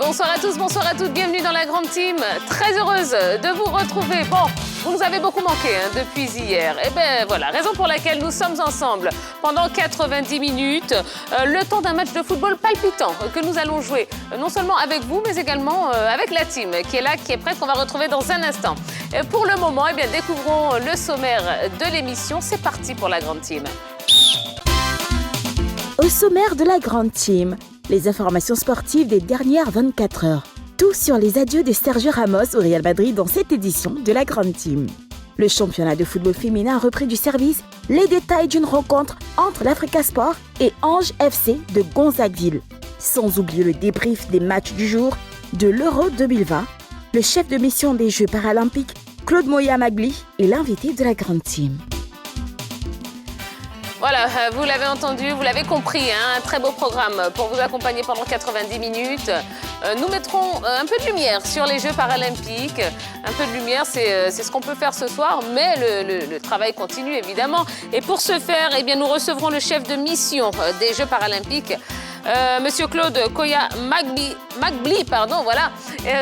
Bonsoir à tous, bonsoir à toutes, bienvenue dans la grande team. Très heureuse de vous retrouver. Bon, vous nous avez beaucoup manqué depuis hier. Et bien voilà, raison pour laquelle nous sommes ensemble pendant 90 minutes. Le temps d'un match de football palpitant que nous allons jouer non seulement avec vous, mais également avec la team qui est là, qui est prête, qu'on va retrouver dans un instant. Et pour le moment, eh bien, découvrons le sommaire de l'émission. C'est parti pour la grande team. Au sommaire de la grande team, les informations sportives des dernières 24 heures. Tout sur les adieux de Sergio Ramos au Real Madrid dans cette édition de la grande team. Le championnat de football féminin a repris du service, les détails d'une rencontre entre l'Africa Sport et Ange FC de Gonzagueville. Sans oublier le débrief des matchs du jour de l'Euro 2020, le chef de mission des Jeux paralympiques, Claude Moya Magli, est l'invité de la grande team. Voilà, vous l'avez entendu, vous l'avez compris, un très beau programme pour vous accompagner pendant 90 minutes. Nous mettrons un peu de lumière sur les Jeux paralympiques. Un peu de lumière, c'est ce qu'on peut faire ce soir, mais le travail continue évidemment. Et pour ce faire, eh bien, nous recevrons le chef de mission des Jeux paralympiques, Monsieur Claude Koya Magli, voilà.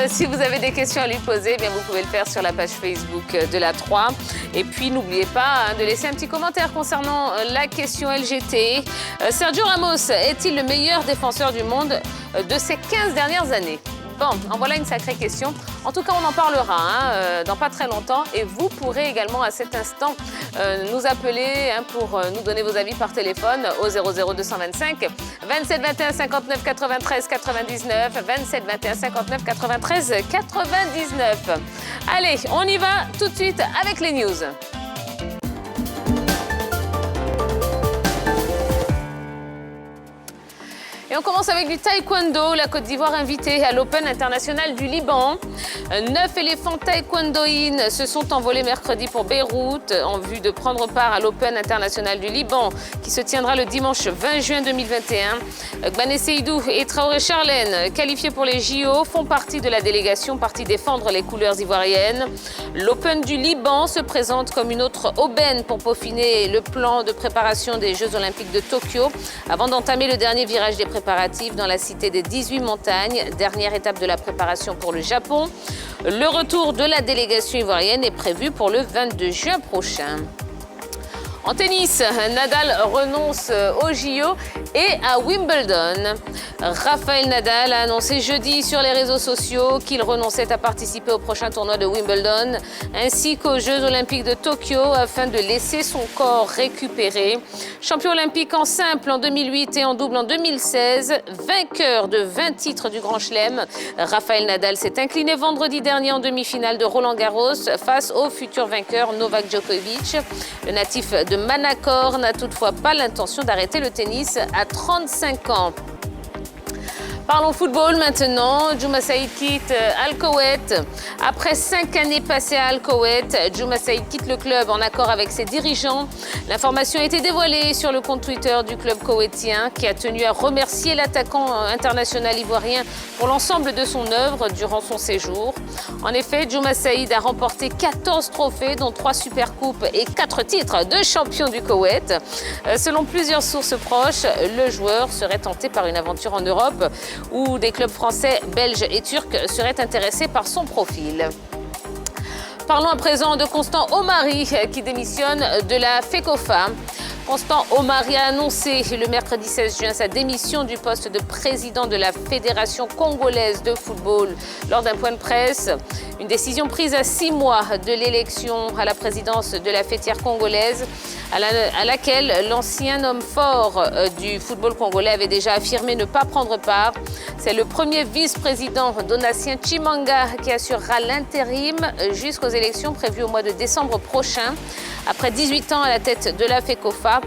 Si vous avez des questions à lui poser, eh bien, vous pouvez le faire sur la page Facebook de la 3. Et puis, n'oubliez pas de laisser un petit commentaire concernant la question LGT. Sergio Ramos est-il le meilleur défenseur du monde de ces 15 dernières années ? Bon, en voilà une sacrée question. En tout cas, on en parlera dans pas très longtemps. Et vous pourrez également à cet instant nous appeler pour nous donner vos avis par téléphone au 00225 27 21 59 93 99 27 21 59 93 99. Allez, on y va tout de suite avec les news. Et on commence avec du taekwondo. La Côte d'Ivoire invitée à l'Open international du Liban. 9 éléphants taekwondoïnes se sont envolés mercredi pour Beyrouth en vue de prendre part à l'Open international du Liban qui se tiendra le dimanche 20 juin 2021. Gbané Seydou et Traoré Charlène, qualifiés pour les JO, font partie de la délégation partie défendre les couleurs ivoiriennes. L'Open du Liban se présente comme une autre aubaine pour peaufiner le plan de préparation des Jeux Olympiques de Tokyo avant d'entamer le dernier virage des préparatifs dans la cité des 18 montagnes, dernière étape de la préparation pour le Japon. Le retour de la délégation ivoirienne est prévu pour le 22 juin prochain. En tennis, Nadal renonce au JO et à Wimbledon. Rafael Nadal a annoncé jeudi sur les réseaux sociaux qu'il renonçait à participer au prochain tournoi de Wimbledon ainsi qu'aux Jeux Olympiques de Tokyo afin de laisser son corps récupérer. Champion olympique en simple en 2008 et en double en 2016, vainqueur de 20 titres du Grand Chelem, Rafael Nadal s'est incliné vendredi dernier en demi-finale de Roland-Garros face au futur vainqueur Novak Djokovic. Le natif de Manacor n'a toutefois pas l'intention d'arrêter le tennis à 35 ans. Parlons football maintenant. Djouma Saïd quitte Al Koweït. Après 5 années passées à Al Koweït, Djouma Saïd quitte le club en accord avec ses dirigeants. L'information a été dévoilée sur le compte Twitter du club koweïtien qui a tenu à remercier l'attaquant international ivoirien pour l'ensemble de son œuvre durant son séjour. En effet, Djouma Saïd a remporté 14 trophées, dont 3 supercoupes et 4 titres de champion du Koweït. Selon plusieurs sources proches, le joueur serait tenté par une aventure en Europe où des clubs français, belges et turcs seraient intéressés par son profil. Parlons à présent de Constant Omari qui démissionne de la FECOFA. Constant Omari a annoncé le mercredi 16 juin sa démission du poste de président de la Fédération congolaise de football lors d'un point de presse. Une décision prise à 6 mois de l'élection à la présidence de la fêtière congolaise, à laquelle l'ancien homme fort du football congolais avait déjà affirmé ne pas prendre part. C'est le premier vice-président Donatien Chimanga qui assurera l'intérim jusqu'aux élections prévues au mois de décembre prochain. Après 18 ans à la tête de la FECOFA,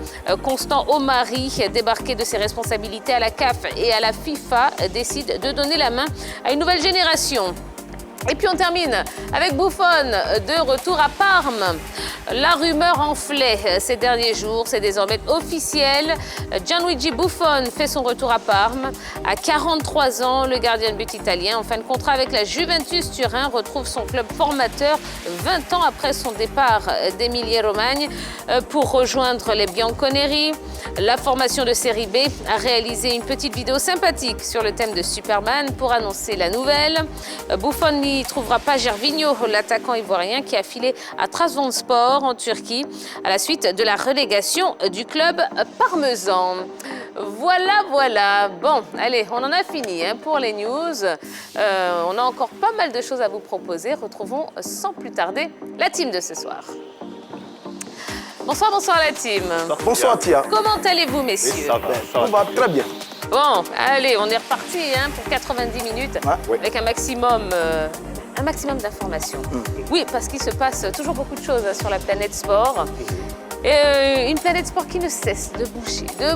Constant Omari, débarqué de ses responsabilités à la CAF et à la FIFA, décide de donner la main à une nouvelle génération. Et puis on termine avec Buffon, de retour à Parme. La rumeur enflait ces derniers jours, c'est désormais officiel. Gianluigi Buffon fait son retour à Parme. À 43 ans, le gardien de but italien, en fin de contrat avec la Juventus Turin, retrouve son club formateur 20 ans après son départ d'Emilia-Romagne pour rejoindre les Bianconeri. La formation de série B a réalisé une petite vidéo sympathique sur le thème de Superman pour annoncer la nouvelle. Buffon n'y trouvera pas Gervinho, l'attaquant ivoirien qui a filé à Trabzonspor en Turquie à la suite de la relégation du club parmesan. Voilà. Bon, allez, on en a fini pour les news. On a encore pas mal de choses à vous proposer. Retrouvons sans plus tarder la team de ce soir. Bonsoir la team. Bonsoir Tia. Comment allez-vous, messieurs? On va très bien. Bon, allez, on est reparti pour 90 minutes avec un maximum d'informations. Oui, parce qu'il se passe toujours beaucoup de choses sur la planète sport. Et une planète sport qui ne cesse de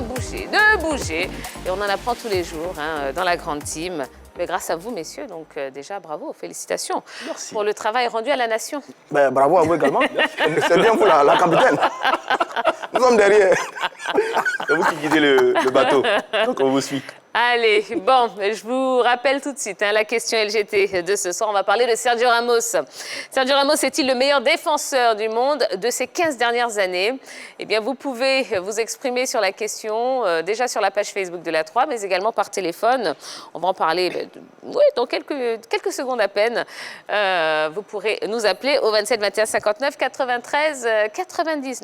bouger. Et on en apprend tous les jours dans la grande team. Mais grâce à vous, messieurs, donc déjà, bravo, félicitations. Merci. Pour le travail rendu à la nation. Ben, bravo à vous également. C'est bien vous, la capitaine. Nous sommes derrière. C'est vous qui guidez le bateau, donc on vous suit. Allez, bon, je vous rappelle tout de suite la question LGT de ce soir. On va parler de Sergio Ramos. Sergio Ramos est-il le meilleur défenseur du monde de ces 15 dernières années? Eh bien, vous pouvez vous exprimer sur la question, déjà sur la page Facebook de la 3, mais également par téléphone. On va en parler dans quelques secondes à peine. Vous pourrez nous appeler au 27 21 59 93 99.